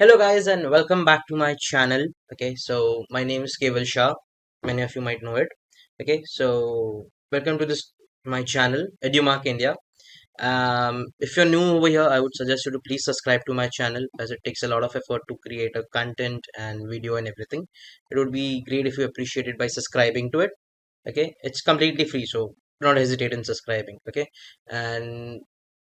Hello guys and welcome back to my channel. Okay, so my name is Keval Shah. Many of you might know it. Okay, so welcome to this my channel, Edu-Mark India. If you're new over here, I would suggest you to please subscribe to my channel as it takes a lot of effort to create a content and video and everything. It would be great if you appreciate it by subscribing to it. Okay, it's completely free, so do not hesitate in subscribing. Okay, and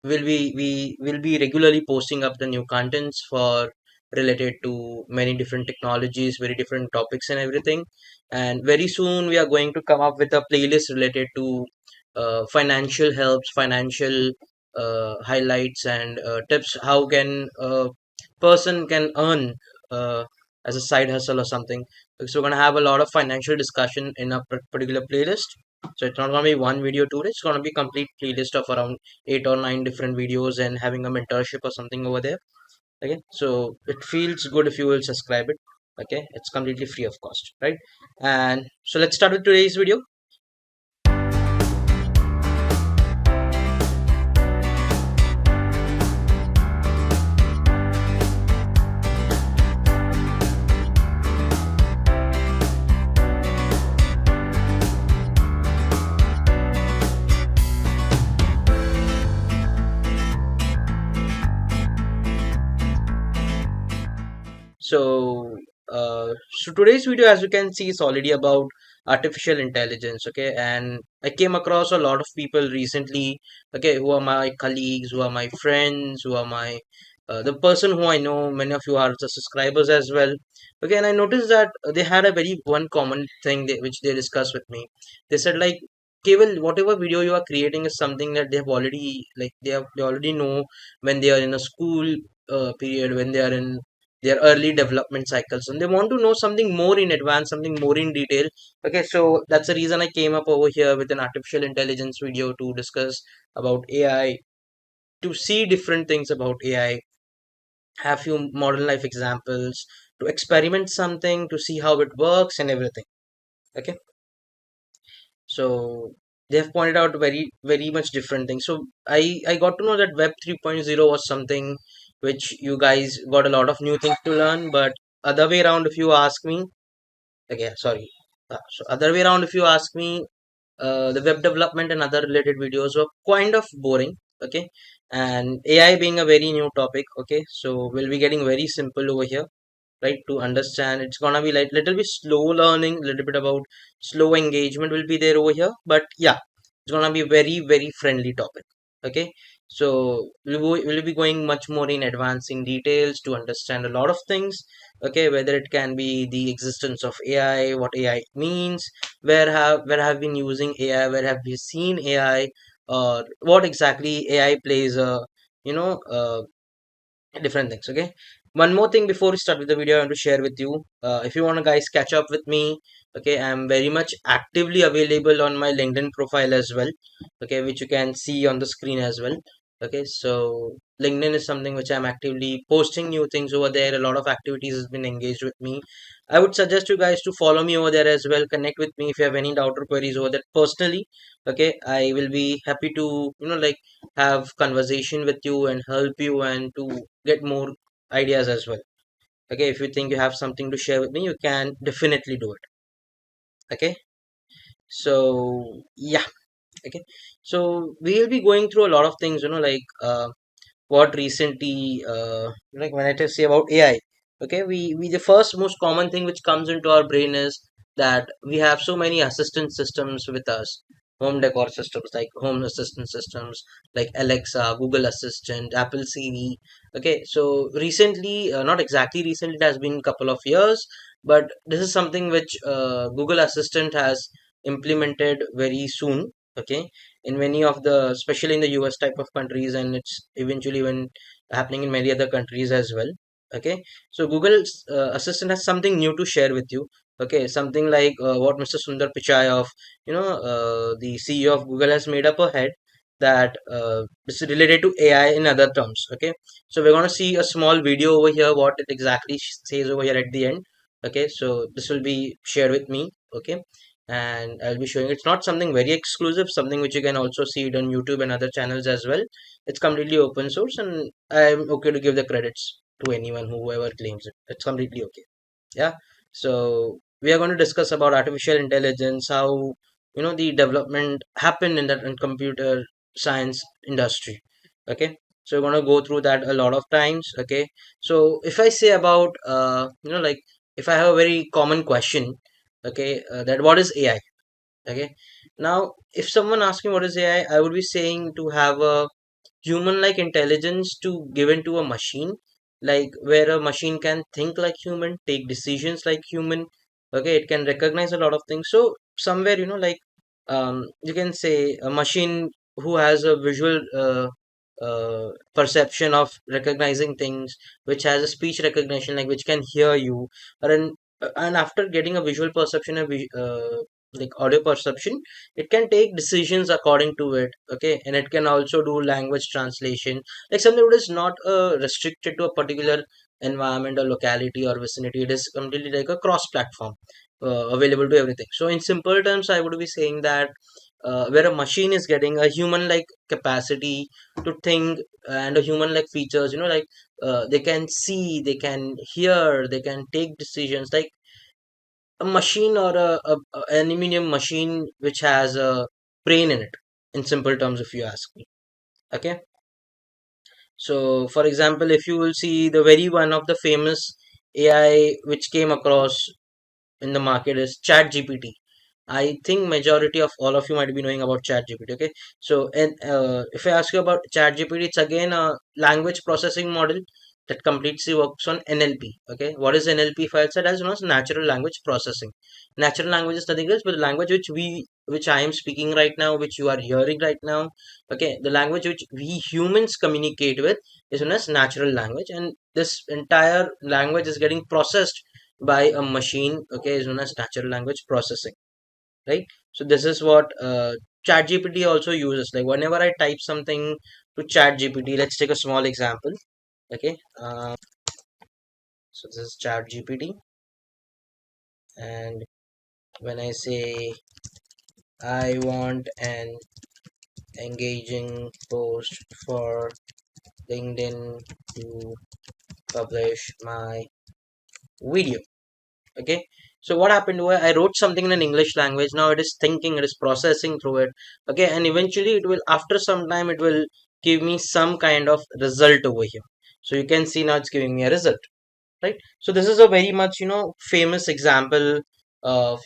we will be regularly posting up the new contents for related to many different technologies, very different topics and everything. And very soon we are going to come up with a playlist related to financial helps, financial highlights and tips. How can a person can earn as a side hustle or something. So we're gonna have a lot of financial discussion in a particular playlist. So it's not gonna be one video today. It's gonna be complete playlist of around 8 or 9 different videos and having a mentorship or something over there. Okay, so it feels good if you will subscribe it. Okay, it's completely free of cost, right? And so let's start with today's video. So, so today's video, as you can see, is already about artificial intelligence. Okay, and I came across a lot of people recently. Okay, who are my colleagues, who are my friends, who are my the person who I know. Many of you are the subscribers as well. Okay, and I noticed that they had a very one common thing which they discussed with me. They said like. Keval, whatever video you are creating is something that they have already they already know when they are in a school period, when they are in their early development cycles, and they want to know something more in advance, something more in detail. Okay, so that's the reason I came up over here with an artificial intelligence video to discuss about AI, to see different things about AI, have few modern life examples, to experiment something, to see how it works and everything. Okay, so they have pointed out very much different things. So I got to know that web 3.0 was something which you guys got a lot of new things to learn, but other way around, if you ask me, okay, sorry, so other way around, if you ask me, the web development and other related videos were kind of boring. Okay, and AI being a very new topic, okay, so we'll be getting very simple over here, right? To understand, it's gonna be like little bit slow learning, little bit about slow engagement will be there over here, but yeah, it's gonna be very friendly topic. Okay, so we'll be going much more in advancing details to understand a lot of things. Okay, whether it can be the existence of AI, what AI means, where have been using AI, where have we seen AI, or what exactly AI plays a you know different things. Okay, one more thing before we start with the video, I want to share with you, if you want to guys catch up with me. Okay, I'm very much actively available on my LinkedIn profile as well. Okay, which you can see on the screen as well. Okay, so LinkedIn is something which I'm actively posting new things over there. A lot of activities has been engaged with me. I would suggest you guys to follow me over there as well, connect with me if you have any doubt or queries over there personally. Okay, I will be happy to like have conversation with you and help you and to get more ideas as well. Okay, if you think you have something to share with me, you can definitely do it. Okay, so yeah. Okay, so we'll be going through a lot of things, like what recently, like when I just say about AI. Okay, we the first most common thing which comes into our brain is that we have so many assistant systems with us, home decor systems like home assistant systems like Alexa, Google Assistant, Apple Siri. Okay, so recently, not exactly recently, it has been a couple of years, but this is something which Google Assistant has implemented very soon. Okay, in many of the, especially in the US type of countries, and it's eventually when happening in many other countries as well. Okay, so Google's Assistant has something new to share with you. Okay, something like what Mr. Sundar Pichai of the CEO of Google has made up a head that this is related to AI in other terms. Okay, so we're going to see a small video over here what it exactly says over here at the end. Okay, so this will be shared with me. Okay, and I'll be showing it's not something very exclusive, something which you can also see it on YouTube and other channels as well. It's completely open source, and I'm okay to give the credits to anyone whoever claims it. It's completely okay. Yeah. So we are going to discuss about artificial intelligence, how the development happened in that in computer science industry. Okay. So we're going to go through that a lot of times. Okay. So if I say about like if I have a very common question, okay, that what is AI? Okay. Now, if someone asks me what is AI, I would be saying to have a human like intelligence to given to a machine, like where a machine can think like human, take decisions like human. Okay, it can recognize a lot of things. So somewhere, like you can say a machine who has a visual perception of recognizing things, which has a speech recognition, like which can hear you, and after getting a visual perception, like audio perception, it can take decisions according to it. Okay, and it can also do language translation, like something that is not restricted to a particular environment or locality or vicinity. It is completely like a cross platform, available to everything. So in simple terms, I would be saying that where a machine is getting a human like capacity to think, and a human like features, like they can see, they can hear, they can take decisions, like a machine or a aluminium machine which has a brain in it, in simple terms, if you ask me. Okay. So for example, if you will see the very one of the famous AI which came across in the market is chat gpt. I think majority of all of you might be knowing about chat gpt. Okay. So and if I ask you about chat gpt, it's again a language processing model that completely works on NLP. Okay, what is NLP? File said as known as natural language processing. Natural language is nothing else but the language which I am speaking right now, which you are hearing right now. Okay, the language which we humans communicate with is known as natural language, and this entire language is getting processed by a machine. Okay, is known as natural language processing, right? So this is what chat gpt also uses. Like whenever I type something to chat gpt, let's take a small example. Okay. So this is chat gpt, and when I say I want an engaging post for LinkedIn to publish my video. Okay, so what happened to I wrote something in an English language. Now it is thinking, it is processing through it. Okay, and eventually it will, after some time, it will give me some kind of result over here. So you can see now it's giving me a result, right? So this is a very much famous example of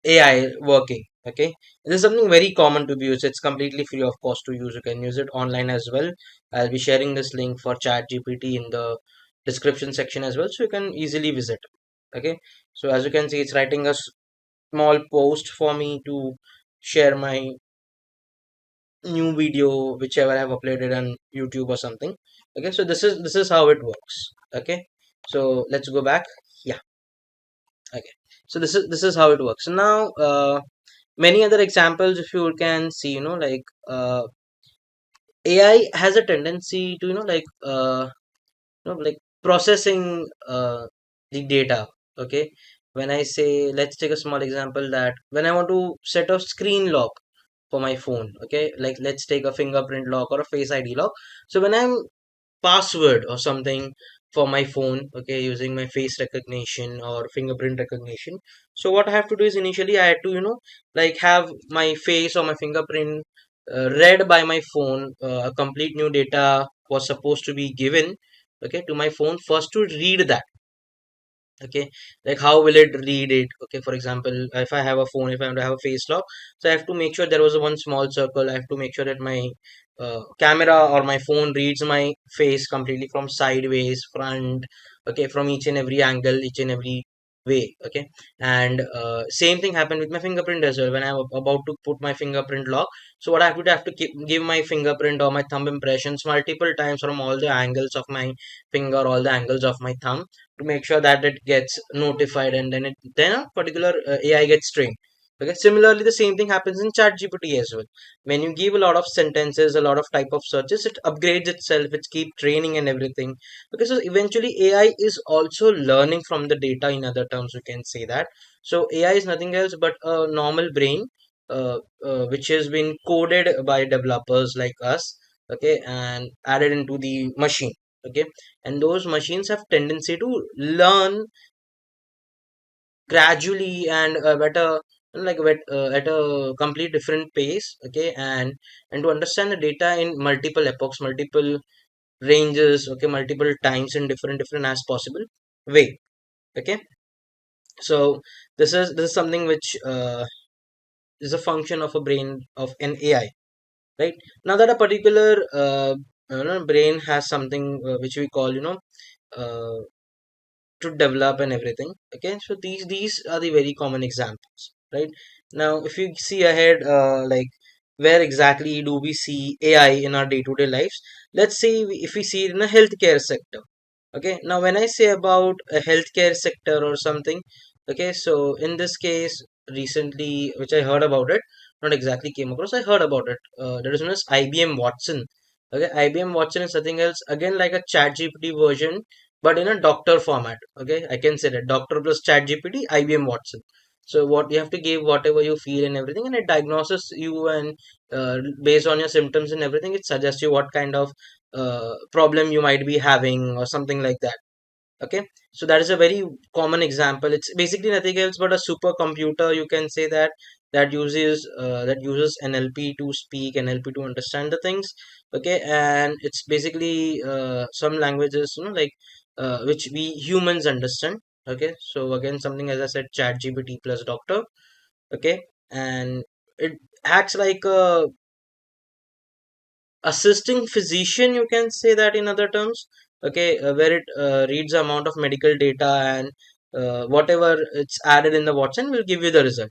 AI working. Okay, this is something very common to be used. It's completely free of cost to use. You can use it online as well. I'll be sharing this link for chat gpt in the description section as well, so you can easily visit. Okay, so as you can see, it's writing a small post for me to share my new video, whichever I have uploaded on YouTube or something. Okay, so this is how it works. Okay, so let's go back. Yeah. Okay, so this is how it works. So now many other examples, if you can see, like AI has a tendency to like processing the data. Okay, when I say, let's take a small example, that when I want to set a screen lock for my phone. Okay, like let's take a fingerprint lock or a face ID lock. So when I'm password or something for my phone, okay, using my face recognition or fingerprint recognition, so what I have to do is, initially I had to like have my face or my fingerprint read by my phone. A complete new data was supposed to be given, okay, to my phone first to read that. Okay, like how will it read it? Okay, for example, if I have a phone, if I want to have a face lock, so I have to make sure there was a one small circle. I have to make sure that my camera or my phone reads my face completely from sideways, front, okay, from each and every angle, each and every way. Okay, and same thing happened with my fingerprint as well. When I'm about to put my fingerprint lock, so what I have to do, I have to give my fingerprint or my thumb impressions multiple times from all the angles of my finger, all the angles of my thumb, to make sure that it gets notified, and then a particular AI gets trained. Okay, similarly the same thing happens in chat gpt as well. When you give a lot of sentences, a lot of type of searches, it upgrades itself, it keep training and everything. Okay, so eventually AI is also learning from the data. In other terms, you can say that. So AI is nothing else but a normal brain, which has been coded by developers like us, okay, and added into the machine. Okay, and those machines have tendency to learn gradually and at a at a complete different pace. Okay, and to understand the data in multiple epochs, multiple ranges, okay, multiple times in different as possible way. Okay, so this is something which is a function of a brain of an AI, right? Now that a particular brain has something which we call uh, to develop and everything. Okay, so these are the very common examples, right? Now if you see ahead, where exactly do we see AI in our day-to-day lives? Let's say if we see it in a healthcare sector. Okay, now when I say about a healthcare sector or something, okay, so in this case, recently which I heard about it, not exactly came across, I heard about it. There is known as IBM Watson. Okay, IBM Watson is something else again, like a chat GPT version, but in a doctor format. Okay, I can say that doctor plus chat GPT, IBM Watson. So what you have to give whatever you feel and everything, and it diagnoses you, and based on your symptoms and everything, it suggests you what kind of problem you might be having or something like that. Okay, so that is a very common example. It's basically nothing else but a supercomputer, you can say that, that uses NLP to speak, NLP to understand the things. Okay, and it's basically some languages, which we humans understand. Okay, so again, something as I said, chat GPT plus doctor. Okay, and it acts like a assisting physician, you can say that in other terms. Okay, where it reads the amount of medical data, and whatever it's added in the Watson will give you the result.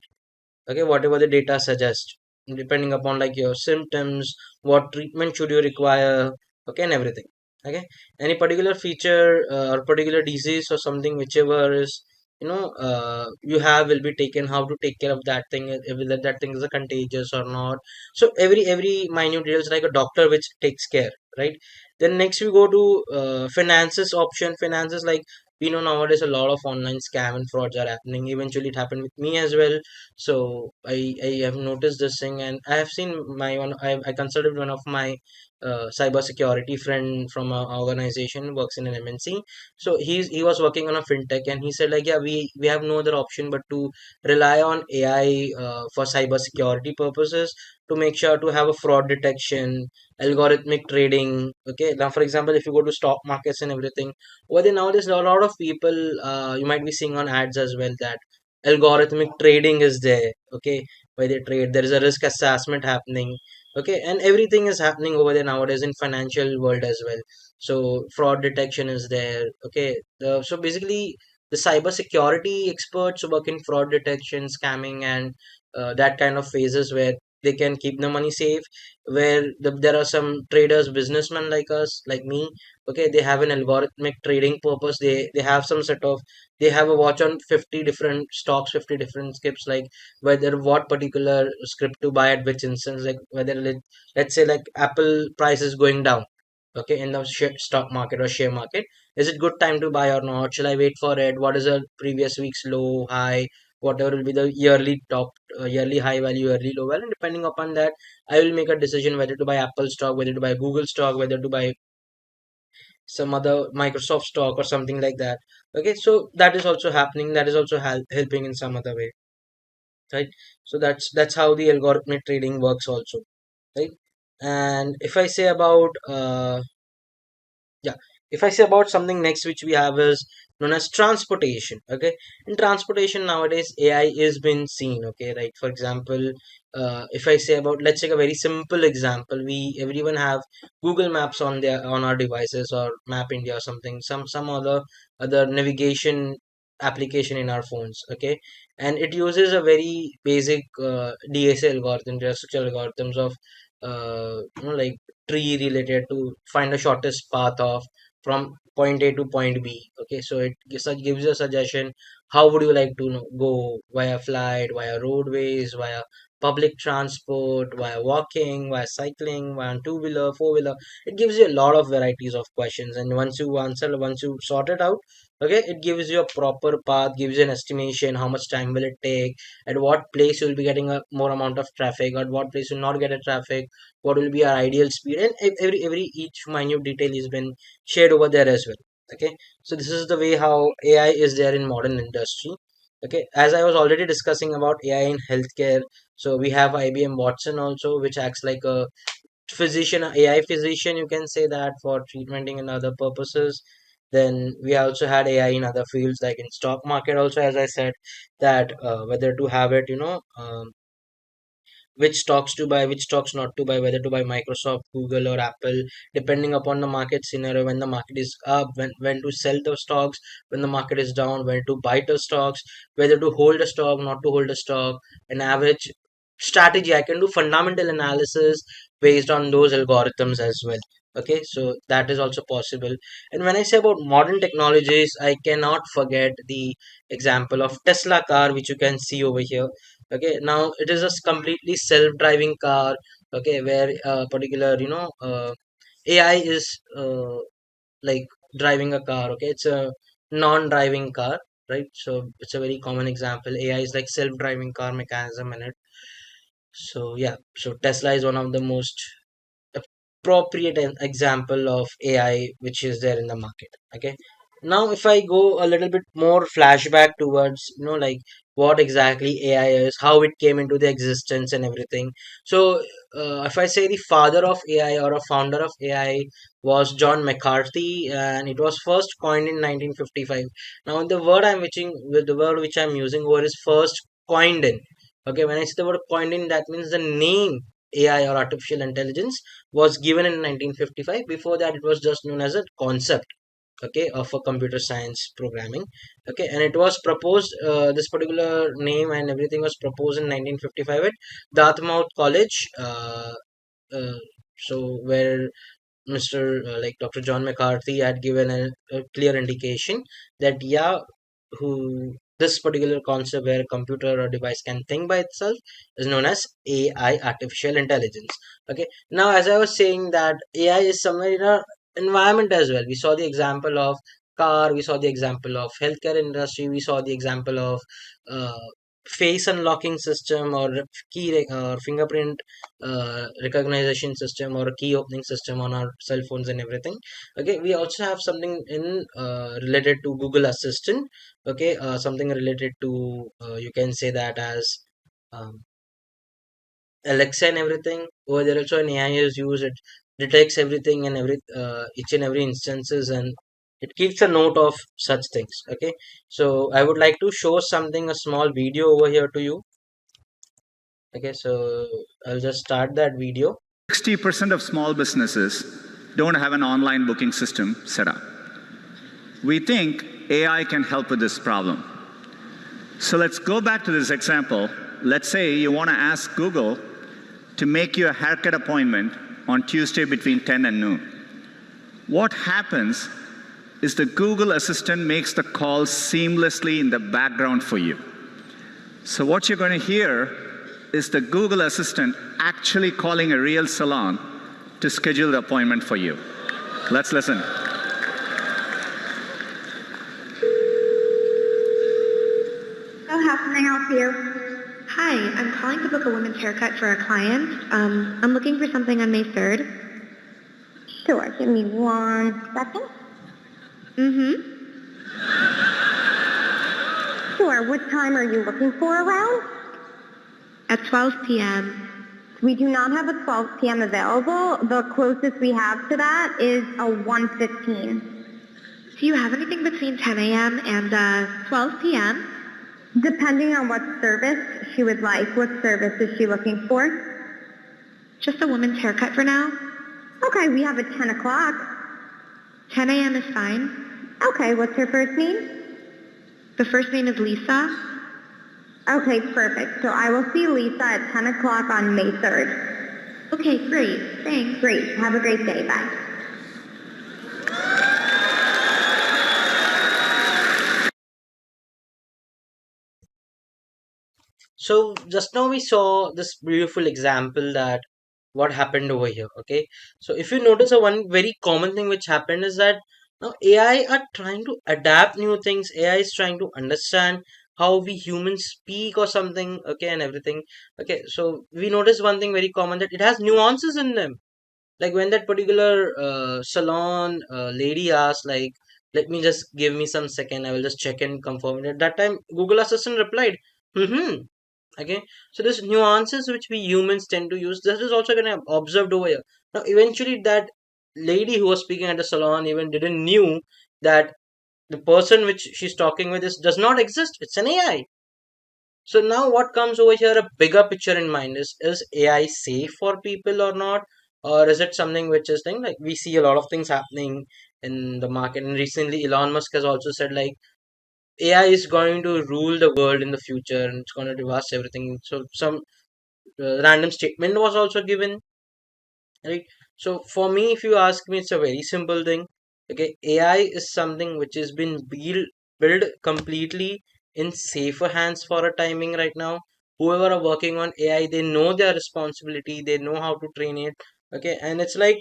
Okay, whatever the data suggests, depending upon like your symptoms, what treatment should you require, okay, and everything. Okay, any particular feature or particular disease or something, whichever is you have, will be taken, how to take care of that thing, if that thing is a contagious or not. So every minute details, like a doctor which takes care, right? Then next we go to finances option. Finances, like we know nowadays a lot of online scam and frauds are happening. Eventually it happened with me as well. So I have noticed this thing, and I have seen my one. I consulted one of my cyber security friend from our organization, works in an MNC. So he was working on a fintech, and he said like, yeah, we have no other option but to rely on AI for cyber security purposes, to make sure to have a fraud detection, algorithmic trading. Okay, now for example, if you go to stock markets and everything, well, then nowadays a lot of people, you might be seeing on ads as well, that algorithmic trading is there. Okay, where they trade, there is a risk assessment happening. Okay, and everything is happening over there nowadays in financial world as well. So fraud detection is there. Okay, so basically the cyber security experts work in fraud detection, scamming, and that kind of phases where they can keep the money safe. Where there are some traders, businessmen like us, like me. Okay, they have an algorithmic trading purpose. They have some sort of, they have a watch on 50 different stocks, 50 different skips, like whether what particular script to buy at which instance, like whether let's say like Apple price is going down, okay, in the stock market or share market. Is it good time to buy or not? Shall I wait for it? What is the previous week's low, high, whatever will be the yearly top, yearly high value, yearly low value, and depending upon that, I will make a decision whether to buy Apple stock, whether to buy Google stock, whether to buy some other Microsoft stock or something like that. Okay, so that is also happening. That is also helping in some other way, right? So that's how the algorithmic trading works also, right? And if I say about yeah, if I say about something next which we have is known as transportation. Okay, in transportation nowadays AI is been seen. Okay, right? For example, if I say about, let's take a very simple example. We everyone have Google Maps on their, on our devices, or Map India or something, some other navigation application in our phones. Okay, and it uses a very basic DSA algorithm, structural algorithms of like tree related, to find the shortest path of from point A to point B. Okay, so it gives you a suggestion. How would you like to go, via flight, via roadways, via public transport, via walking, via cycling, via two-wheeler, four-wheeler. It gives you a lot of varieties of questions, and once you sort it out, okay, it gives you a proper path, gives you an estimation, how much time will it take, at what place you'll be getting a more amount of traffic, at what place you'll not get a traffic, what will be our ideal speed, and every each minute detail has been shared over there as well. Okay, so this is the way how AI is there in modern industry. Okay, as I was already discussing about AI in healthcare, so we have IBM Watson also, which acts like a physician, a AI physician, you can say that, for treatmenting and other purposes. Then we also had AI in other fields, like in stock market also, as I said, that whether to have it, which stocks to buy, which stocks not to buy, whether to buy Microsoft, Google, or Apple, depending upon the market scenario. When the market is up, when to sell the stocks, when the market is down, when to buy the stocks, whether to hold a stock, not to hold a stock, an average strategy. I can do fundamental analysis based on those algorithms as well. Okay, so that is also possible. And when I say about modern technologies, I cannot forget the example of Tesla car, which you can see over here. Okay, now it is a completely self-driving car. Okay, where particular AI is like driving a car. Okay, it's a non-driving car, right? So it's a very common example. AI is like self-driving car mechanism in it. So yeah, so Tesla is one of the most appropriate example of AI which is there in the market. Okay. Now, if I go a little bit more flashback towards, like what exactly AI is, how it came into the existence and everything. So, if I say the father of AI or a founder of AI was John McCarthy, and it was first coined in 1955. Now, the word which I'm using over is first coined in. Okay, when I say the word coined in, that means the name AI or artificial intelligence was given in 1955. Before that, it was just known as a concept, okay, of a computer science programming. Okay, and it was proposed, this particular name and everything was proposed in 1955 at Dartmouth College. Uh, so where Mr. Like Dr. John McCarthy had given a clear indication that, yeah, who this particular concept where a computer or device can think by itself is known as AI, artificial intelligence. Okay, now as I was saying that AI is somewhere in our environment as well. We saw the example of car, we saw the example of healthcare industry, we saw the example of uh, face unlocking system, or or fingerprint recognition system, or a key opening system on our cell phones and everything. Okay, we also have something in related to Google Assistant. Okay, something related to, you can say that as um, Alexa and everything. Over there also an AI is used. It detects everything and each and every instances, and it keeps a note of such things. Okay, so I would like to show something, a small video over here to you. Okay, so I'll just start that video. 60% of small businesses don't have an online booking system set up. We think AI can help with this problem. So let's go back to this example. Let's say you want to ask Google to make you a haircut appointment on Tuesday between 10 and noon. What happens is the Google Assistant makes the call seamlessly in the background for you. So what you're going to hear is the Google Assistant actually calling a real salon to schedule the appointment for you. Let's listen. So how can I help you? Hi, I'm calling to book a women's haircut for a client. I'm looking for something on May 3rd. Sure, give me 1 second. Sure, what time are you looking for around? At 12 p.m. We do not have a 12 p.m. available. The closest we have to that is a 1:15. Do you have anything between 10 a.m. and 12 p.m.? Depending on what service she would like. What service is she looking for? Just a woman's haircut for now. Okay, we have a 10 o'clock. 10 a.m. is fine. Okay, what's her first name? The first name is Lisa. Okay, perfect. So I will see Lisa at 10 o'clock on May 3rd. Okay, great. Thanks. Great. Have a great day. Bye. So just now we saw this beautiful example that what happened over here. Okay, so if you notice, one very common thing which happened is that now AI are trying to adapt new things. AI is trying to understand how we humans speak or something. Okay, and everything. Okay, so we notice one thing very common, that it has nuances in them. Like when that particular salon lady asked, like, let me just give me some second, I will just check and confirm it. At that time Google Assistant replied, mm-hmm. Okay, so there's nuances which we humans tend to use. This is also gonna observed over here. Now eventually that lady who was speaking at the salon even didn't knew that the person which she's talking with is does not exist, it's an AI. So now what comes over here, a bigger picture in mind, is AI safe for people or not? Or is it something which is thing, like we see a lot of things happening in the market, and recently Elon Musk has also said like AI is going to rule the world in the future and it's going to devastate everything. So some random statement was also given, right? So for me, if you ask me, it's a very simple thing. Okay, AI is something which has been built completely in safer hands for a timing right now. Whoever are working on AI, they know their responsibility, they know how to train it. Okay, and it's like,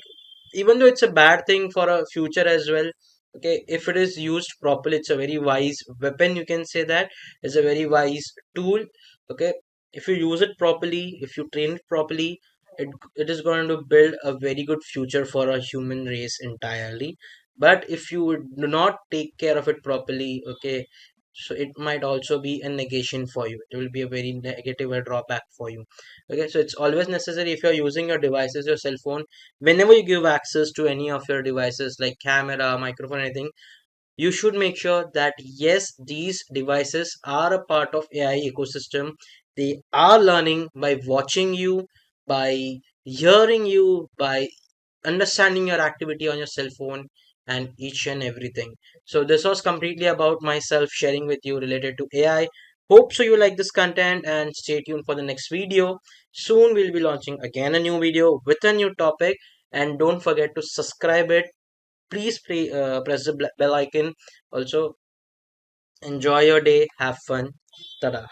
even though it's a bad thing for a future as well, okay, if it is used properly, it's a very wise weapon, you can say that. It's a very wise tool. Okay, if you use it properly, if you train it properly, it is going to build a very good future for a human race entirely. But if you do not take care of it properly, okay, so it might also be a negation for you. It will be a very negative or drawback for you. Okay, so it's always necessary, if you're using your devices, your cell phone, whenever you give access to any of your devices like camera, microphone, anything, you should make sure that yes, these devices are a part of AI ecosystem. They are learning by watching you, by hearing you, by understanding your activity on your cell phone, and each and everything. So this was completely about myself sharing with you related to AI. Hope so you like this content, and stay tuned for the next video. Soon we'll be launching again a new video with a new topic, and don't forget to subscribe it. Please press the bell icon. Also, enjoy your day, have fun. Tada.